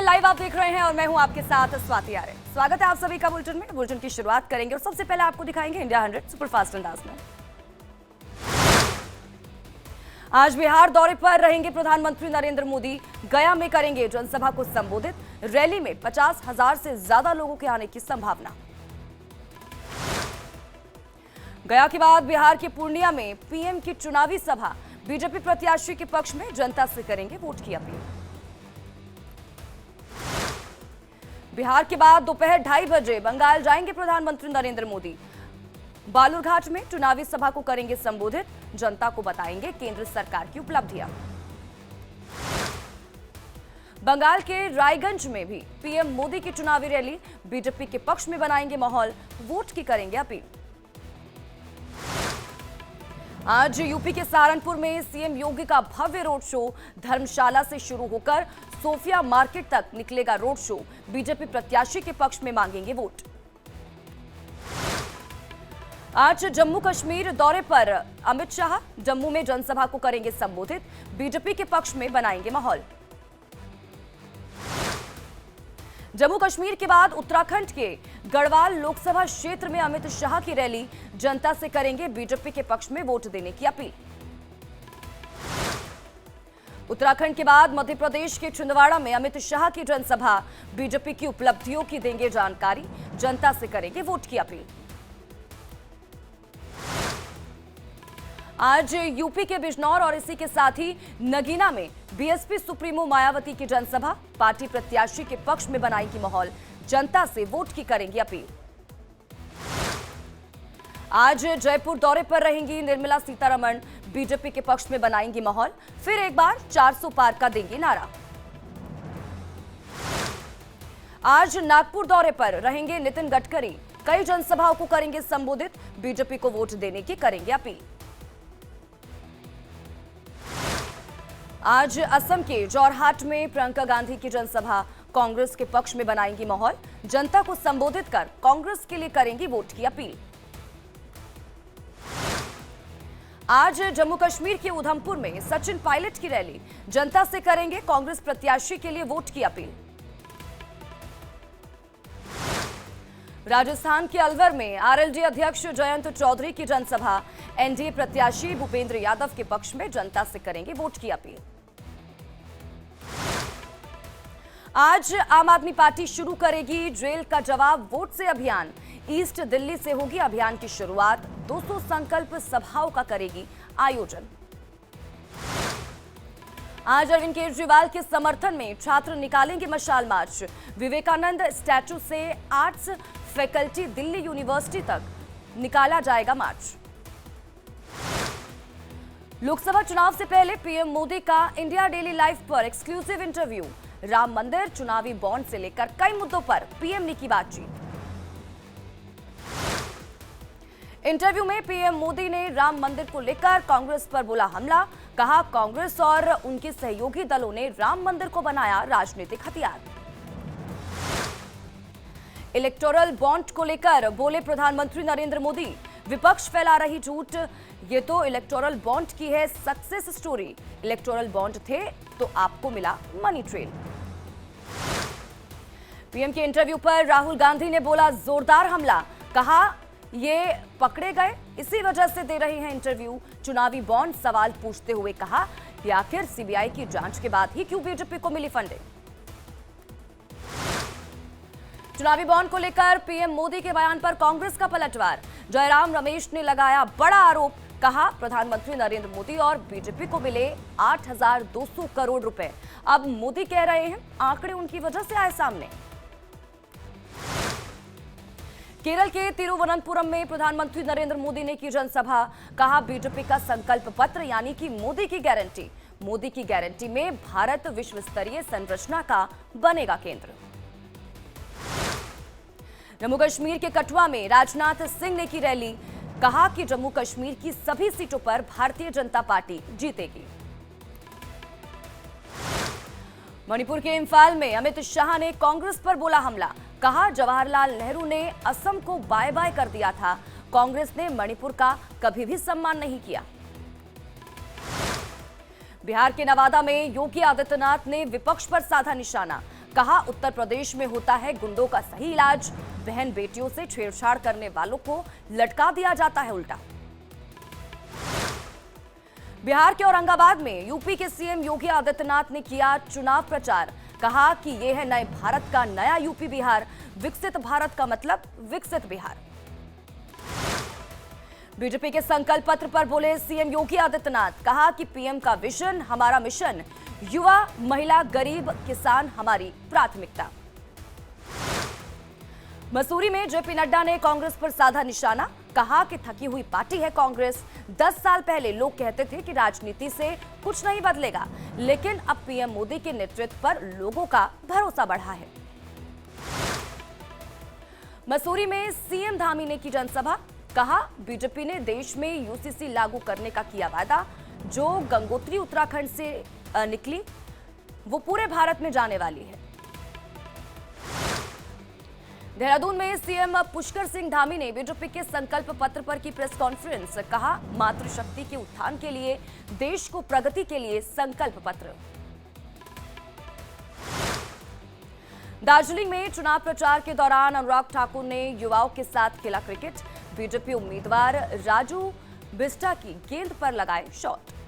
Live आप देख रहे हैं और मैं हूं आपके साथ स्वाति आर्य। स्वागत है आप सभी का बुलेटिन में। बुलेटिन की शुरुआत करेंगे और सबसे पहले आपको दिखाएंगे इंडिया 100 सुपरफास्ट अंदाज में। आज बिहार दौरे पर रहेंगे प्रधानमंत्री नरेंद्र मोदी। गया में करेंगे जनसभा को संबोधित। रैली में 50,000 से ज्यादा लोगों के आने की संभावना। गया के बाद बिहार के पूर्णिया में पीएम की चुनावी सभा। बीजेपी प्रत्याशी के पक्ष में जनता से करेंगे वोट की अपील। बिहार के बाद दोपहर 2:30 बजे बंगाल जाएंगे प्रधानमंत्री नरेंद्र मोदी। बालूरघाट में चुनावी सभा को करेंगे संबोधित। जनता को बताएंगे केंद्र सरकार की उपलब्धियां। बंगाल के रायगंज में भी पीएम मोदी की चुनावी रैली। बीजेपी के पक्ष में बनाएंगे माहौल। वोट की करेंगे अपील। आज यूपी के सहारनपुर में सीएम योगी का भव्य रोड शो। धर्मशाला से शुरू होकर सोफिया मार्केट तक निकलेगा रोड शो। बीजेपी प्रत्याशी के पक्ष में मांगेंगे वोट। आज जम्मू कश्मीर दौरे पर अमित शाह। जम्मू में जनसभा को करेंगे संबोधित। बीजेपी के पक्ष में बनाएंगे माहौल। जम्मू कश्मीर के बाद उत्तराखंड के गढ़वाल लोकसभा क्षेत्र में अमित शाह की रैली। जनता से करेंगे बीजेपी के पक्ष में वोट देने की अपील। उत्तराखंड के बाद मध्य प्रदेश के छिंदवाड़ा में अमित शाह की जनसभा। बीजेपी की उपलब्धियों की देंगे जानकारी। जनता से करेंगे वोट की अपील। आज यूपी के बिजनौर और इसी के साथ ही नगीना में बीएसपी सुप्रीमो मायावती की जनसभा। पार्टी प्रत्याशी के पक्ष में बनाएगी माहौल। जनता से वोट की करेंगी अपील। आज जयपुर दौरे पर रहेंगी निर्मला सीतारमण। बीजेपी के पक्ष में बनाएंगी माहौल। फिर एक बार 400 पार का देंगी नारा। आज नागपुर दौरे पर रहेंगे नितिन गडकरी। कई जनसभाओं को करेंगे संबोधित। बीजेपी को वोट देने की करेंगे अपील। आज असम के जोरहाट में प्रियंका गांधी की जनसभा। कांग्रेस के पक्ष में बनाएंगी माहौल। जनता को संबोधित कर कांग्रेस के लिए करेंगी वोट की अपील। आज जम्मू कश्मीर के उधमपुर में सचिन पायलट की रैली। जनता से करेंगे कांग्रेस प्रत्याशी के लिए वोट की अपील। राजस्थान के अलवर में आरएलडी अध्यक्ष जयंत चौधरी की जनसभा। एनडीए प्रत्याशी भूपेंद्र यादव के पक्ष में जनता से करेंगे वोट की अपील। आज आम आदमी पार्टी शुरू करेगी जेल का जवाब वोट से अभियान। ईस्ट दिल्ली से होगी अभियान की शुरुआत। 200 संकल्प सभाओं का करेगी आयोजन। आज अरविंद केजरीवाल के समर्थन में छात्र निकालेंगे मशाल मार्च। विवेकानंद स्टैचू से आर्ट्स फैकल्टी दिल्ली यूनिवर्सिटी तक निकाला जाएगा मार्च। लोकसभा चुनाव से पहले पीएम मोदी का इंडिया डेली लाइफ पर एक्सक्लूसिव इंटरव्यू। राम मंदिर, चुनावी बॉन्ड से लेकर कई मुद्दों पर पीएम ने की बातचीत। इंटरव्यू में पीएम मोदी ने राम मंदिर को लेकर कांग्रेस पर बोला हमला। कहा कांग्रेस और उनके सहयोगी दलों ने राम मंदिर को बनाया राजनीतिक हथियार। इलेक्टोरल बॉन्ड को लेकर बोले प्रधानमंत्री नरेंद्र मोदी। विपक्ष फैला रही झूठ। ये तो इलेक्टोरल बॉन्ड की है सक्सेस स्टोरी। इलेक्टोरल बॉन्ड थे तो आपको मिला मनी ट्रेल। पीएम के इंटरव्यू पर राहुल गांधी ने बोला जोरदार हमला। कहा ये पकड़े गए इसी वजह से दे रहे हैं इंटरव्यू। चुनावी बॉन्ड सवाल पूछते हुए कहा कि आखिर सीबीआई की जांच के बाद ही क्यों बीजेपी को मिली फंडिंग। चुनावी बॉन्ड को लेकर पीएम मोदी के बयान पर कांग्रेस का पलटवार। जयराम रमेश ने लगाया बड़ा आरोप। कहा प्रधानमंत्री नरेंद्र मोदी और बीजेपी को मिले 8,200 करोड़ रुपए। अब मोदी कह रहे हैं आंकड़े उनकी वजह से आए सामने। केरल के तिरुवनंतपुरम में प्रधानमंत्री नरेंद्र मोदी ने की जनसभा। कहा बीजेपी का संकल्प पत्र यानी कि मोदी की गारंटी। मोदी की गारंटी में भारत विश्व स्तरीय संरचना का बनेगा केंद्र। जम्मू कश्मीर के कठुआ में राजनाथ सिंह ने की रैली। कहा कि जम्मू कश्मीर की सभी सीटों पर भारतीय जनता पार्टी जीतेगी। मणिपुर के इंफाल में अमित शाह ने कांग्रेस पर बोला हमला। कहा जवाहरलाल नेहरू ने असम को बाय बाय कर दिया था। कांग्रेस ने मणिपुर का कभी भी सम्मान नहीं किया। बिहार के नवादा में योगी आदित्यनाथ ने विपक्ष पर साधा निशाना। कहा उत्तर प्रदेश में होता है गुंडों का सही इलाज, बहन बेटियों से छेड़छाड़ करने वालों को लटका दिया जाता है उल्टा। बिहार के औरंगाबाद में यूपी के सीएम योगी आदित्यनाथ ने किया चुनाव प्रचार, कहा कि यह है नए भारत का नया यूपी बिहार, विकसित भारत का मतलब विकसित बिहार। बीजेपी के संकल्प पत्र पर बोले सीएम योगी आदित्यनाथ, कहा कि पीएम का विजन हमारा मिशन, युवा महिला गरीब किसान हमारी प्राथमिकता। मसूरी में जेपी नड्डा ने कांग्रेस पर साधा निशाना, कहा कि थकी हुई पार्टी है कांग्रेस। 10 साल पहले लोग कहते थे कि राजनीति से कुछ नहीं बदलेगा, लेकिन अब पीएम मोदी के नेतृत्व पर लोगों का भरोसा बढ़ा है। मसूरी में सीएम धामी ने की जनसभा, कहा बीजेपी ने देश में यूसीसी लागू करने का किया वादा, जो गंगोत्री उत्तराखंड से निकली वो पूरे भारत में जाने वाली है। देहरादून में सीएम पुष्कर सिंह धामी ने बीजेपी के संकल्प पत्र पर की प्रेस कॉन्फ्रेंस, कहा मातृशक्ति के उत्थान के लिए, देश को प्रगति के लिए संकल्प पत्र। दार्जिलिंग में चुनाव प्रचार के दौरान अनुराग ठाकुर ने युवाओं के साथ खेला क्रिकेट, बीजेपी उम्मीदवार राजू बिस्टा की गेंद पर लगाए शॉट।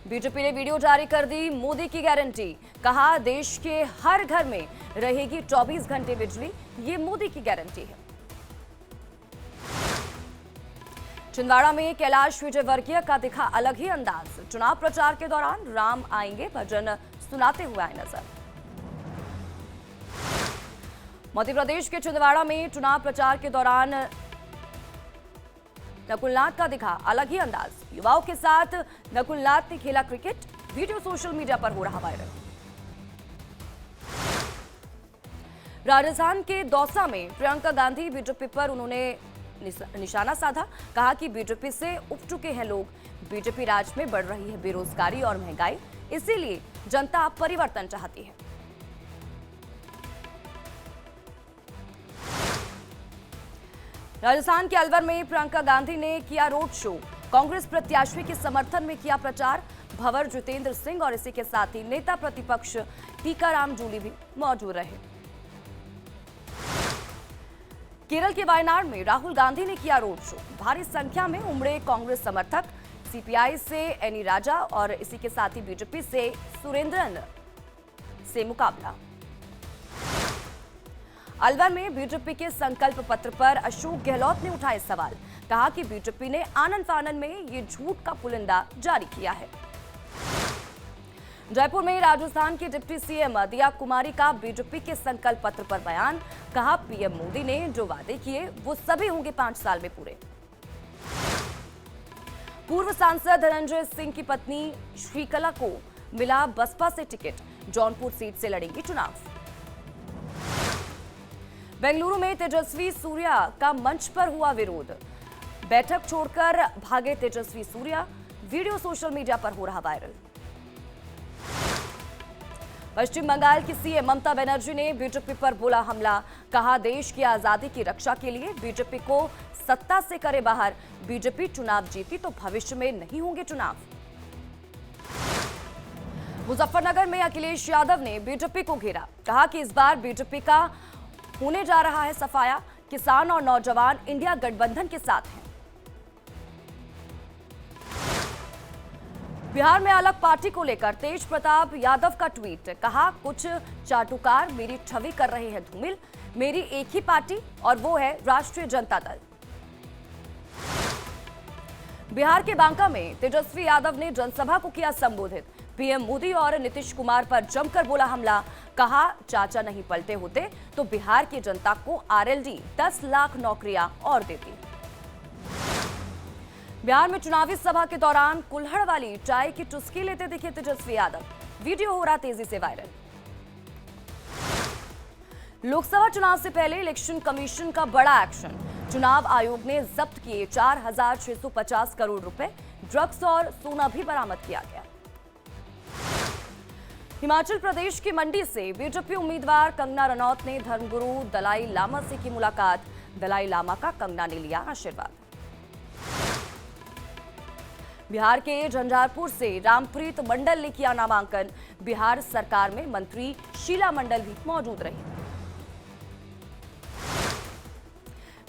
बीजेपी ने वीडियो जारी कर दी मोदी की गारंटी, कहा देश के हर घर में रहेगी 24 घंटे बिजली, ये मोदी की गारंटी है। छिंदवाड़ा में कैलाश विजयवर्गीय का दिखा अलग ही अंदाज, चुनाव प्रचार के दौरान राम आएंगे भजन सुनाते हुए आए नजर। मध्य प्रदेश के छिंदवाड़ा में चुनाव प्रचार के दौरान नकुलनाथ का दिखा अलग ही अंदाज, युवाओं के साथ नकुलनाथ ने खेला क्रिकेट, वीडियो सोशल मीडिया पर हो रहा वायरल। राजस्थान के दौसा में प्रियंका गांधी बीजेपी पर उन्होंने निशाना साधा, कहा कि बीजेपी से उब चुके हैं लोग, बीजेपी राज में बढ़ रही है बेरोजगारी और महंगाई, इसीलिए जनता परिवर्तन चाहती है। राजस्थान के अलवर में प्रियंका गांधी ने किया रोड शो, कांग्रेस प्रत्याशी के समर्थन में किया प्रचार, भंवर जितेंद्र सिंह और इसी के साथ ही नेता प्रतिपक्ष टीकाराम जूली भी मौजूद रहे। केरल के वायनाड में राहुल गांधी ने किया रोड शो, भारी संख्या में उमड़े कांग्रेस समर्थक, सीपीआई से एनी राजा और इसी के साथ ही बीजेपी से सुरेंद्रन से मुकाबला। अलवर में बीजेपी के संकल्प पत्र पर अशोक गहलोत ने उठाए सवाल, कहा कि बीजेपी ने आनन फानन में ये झूठ का पुलिंदा जारी किया है। जयपुर में राजस्थान के डिप्टी सीएम दिया कुमारी का बीजेपी के संकल्प पत्र पर बयान, कहा पीएम मोदी ने जो वादे किए वो सभी होंगे 5 साल में पूरे। पूर्व सांसद धनंजय सिंह की पत्नी श्रीकला को मिला बसपा से टिकट, जौनपुर सीट से लड़ेंगी चुनाव। बेंगलुरु में तेजस्वी सूर्या का मंच पर हुआ विरोध, बैठक छोड़कर भागे Tejasvi Surya, video social media पर हो रहा वायरल। पश्चिम बंगाल की सीएम ममता बनर्जी ने बीजेपी पर बोला हमला, कहा देश की आजादी की रक्षा के लिए बीजेपी को सत्ता से करे बाहर, बीजेपी चुनाव जीती तो भविष्य में नहीं होंगे चुनाव। मुजफ्फरनगर में अखिलेश यादव ने बीजेपी को घेरा, कहा कि इस बार बीजेपी का होने जा रहा है सफाया, किसान और नौजवान इंडिया गठबंधन के साथ हैं। बिहार में अलग पार्टी को लेकर तेज प्रताप यादव का ट्वीट, कहा कुछ चाटुकार मेरी छवि कर रहे हैं धूमिल, मेरी एक ही पार्टी और वो है राष्ट्रीय जनता दल। बिहार के बांका में तेजस्वी यादव ने जनसभा को किया संबोधित, पीएम मोदी और नीतीश कुमार पर जमकर बोला हमला, कहा चाचा नहीं पलटे होते तो बिहार की जनता को आरएलडी 10 लाख नौकरियां और देती। बिहार में चुनावी सभा के दौरान कुल्हड़ वाली चाय की चुस्की लेते दिखे तेजस्वी यादव, वीडियो हो रहा तेजी से वायरल। लोकसभा चुनाव से पहले इलेक्शन कमीशन का बड़ा एक्शन, चुनाव आयोग ने जब्त किए 4,650 करोड़ रुपए, ड्रग्स और सोना भी बरामद किया गया। हिमाचल प्रदेश की मंडी से बीजेपी उम्मीदवार कंगना रनौत ने धर्मगुरु दलाई लामा से की मुलाकात, दलाई लामा का कंगना ने लिया आशीर्वाद। बिहार के झंझारपुर से रामप्रीत मंडल ने किया नामांकन। बिहार सरकार में मंत्री शीला मंडल भी मौजूद रही।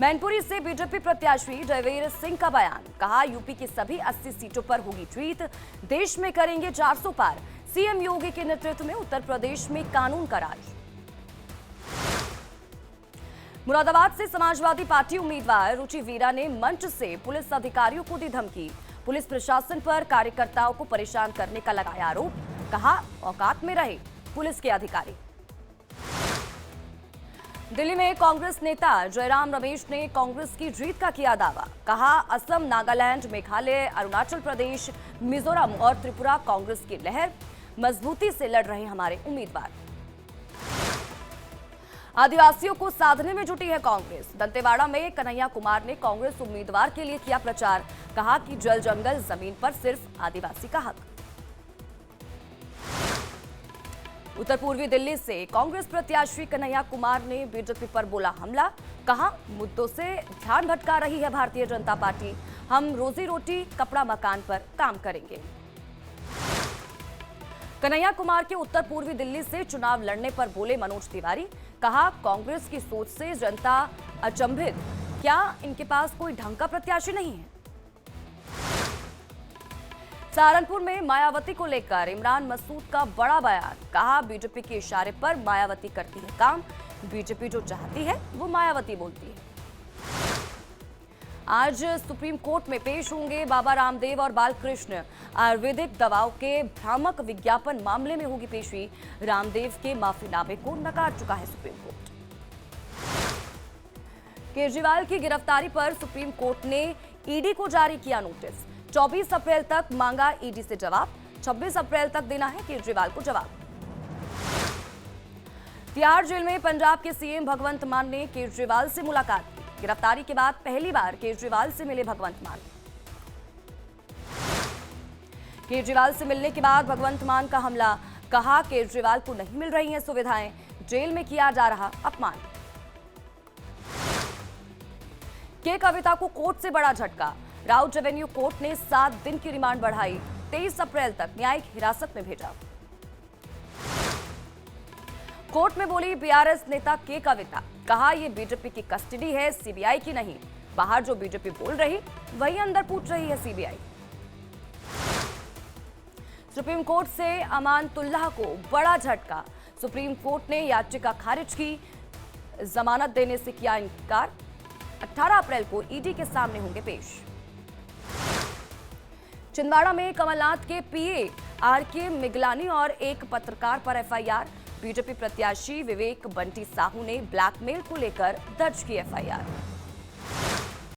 मैनपुरी से बीजेपी प्रत्याशी जयवीर सिंह का बयान, कहा यूपी की सभी 80 सीटों पर होगी जीत, देश में करेंगे 400 पार, सीएम योगी के नेतृत्व में उत्तर प्रदेश में कानून का राज। मुरादाबाद से समाजवादी पार्टी उम्मीदवार रुचि वीरा ने मंच से पुलिस अधिकारियों को दी धमकी, पुलिस प्रशासन पर कार्यकर्ताओं को परेशान करने का लगाया आरोप, कहा औकात में रहे पुलिस के अधिकारी। दिल्ली में कांग्रेस नेता जयराम रमेश ने कांग्रेस की जीत का किया दावा, कहा असम, नागालैंड, मेघालय, अरुणाचल प्रदेश, मिजोरम और त्रिपुरा कांग्रेस की लहर, मजबूती से लड़ रहे हमारे उम्मीदवार। आदिवासियों को साधने में जुटी है कांग्रेस। दंतेवाड़ा में कन्हैया कुमार ने कांग्रेस उम्मीदवार के लिए किया प्रचार, कहा कि जल जंगल जमीन पर सिर्फ आदिवासी का हक। उत्तर पूर्वी दिल्ली से कांग्रेस प्रत्याशी कन्हैया कुमार ने बीजेपी पर बोला हमला, कहा मुद्दों से ध्यान भटका रही है भारतीय जनता पार्टी, हम रोजी रोटी कपड़ा मकान पर काम करेंगे। कन्हैया कुमार के उत्तर पूर्वी दिल्ली से चुनाव लड़ने पर बोले मनोज तिवारी, कहा कांग्रेस की सोच से जनता अचंभित, क्या इनके पास कोई ढंग का प्रत्याशी नहीं है। सहारनपुर में मायावती को लेकर इमरान मसूद का बड़ा बयान, कहा बीजेपी के इशारे पर मायावती करती है काम, बीजेपी जो चाहती है वो मायावती बोलती है। आज सुप्रीम कोर्ट में पेश होंगे बाबा रामदेव और बालकृष्ण। आयुर्वेदिक दवाओं के भ्रामक विज्ञापन मामले में होगी पेशी, रामदेव के माफीनामे को नकार चुका है सुप्रीम कोर्ट। केजरीवाल की गिरफ्तारी पर सुप्रीम कोर्ट ने ईडी को जारी किया नोटिस, 24 अप्रैल तक मांगा ईडी से जवाब, 26 अप्रैल तक देना है केजरीवाल को जवाब। तिहाड़ जेल में पंजाब के सीएम भगवंत मान ने केजरीवाल से मुलाकात की, गिरफ्तारी के बाद पहली बार केजरीवाल से मिले भगवंत मान। केजरीवाल से मिलने के बाद भगवंत मान का हमला, कहा केजरीवाल को नहीं मिल रही हैं सुविधाएं, जेल में किया जा रहा अपमान। के कविता को कोर्ट से बड़ा झटका, राउत रेवेन्यू कोर्ट ने 7 दिन की रिमांड बढ़ाई, 23 अप्रैल तक न्यायिक हिरासत में भेजा। कोर्ट में बोली बीआरएस नेता के कविता, कहा यह बीजेपी की कस्टडी है, सीबीआई की नहीं, बाहर जो बीजेपी बोल रही वही अंदर पूछ रही है सीबीआई। सुप्रीम कोर्ट से अमानतुल्लाह को बड़ा झटका, सुप्रीम कोर्ट ने याचिका खारिज की, जमानत देने से किया इनकार, 18 अप्रैल को ईडी के सामने होंगे पेश। छिंदवाड़ा में कमलनाथ के पीए आरके मिगलानी और एक पत्रकार पर एफआईआर, बीजेपी प्रत्याशी विवेक बंटी साहू ने ब्लैकमेल को लेकर दर्ज की एफआईआर।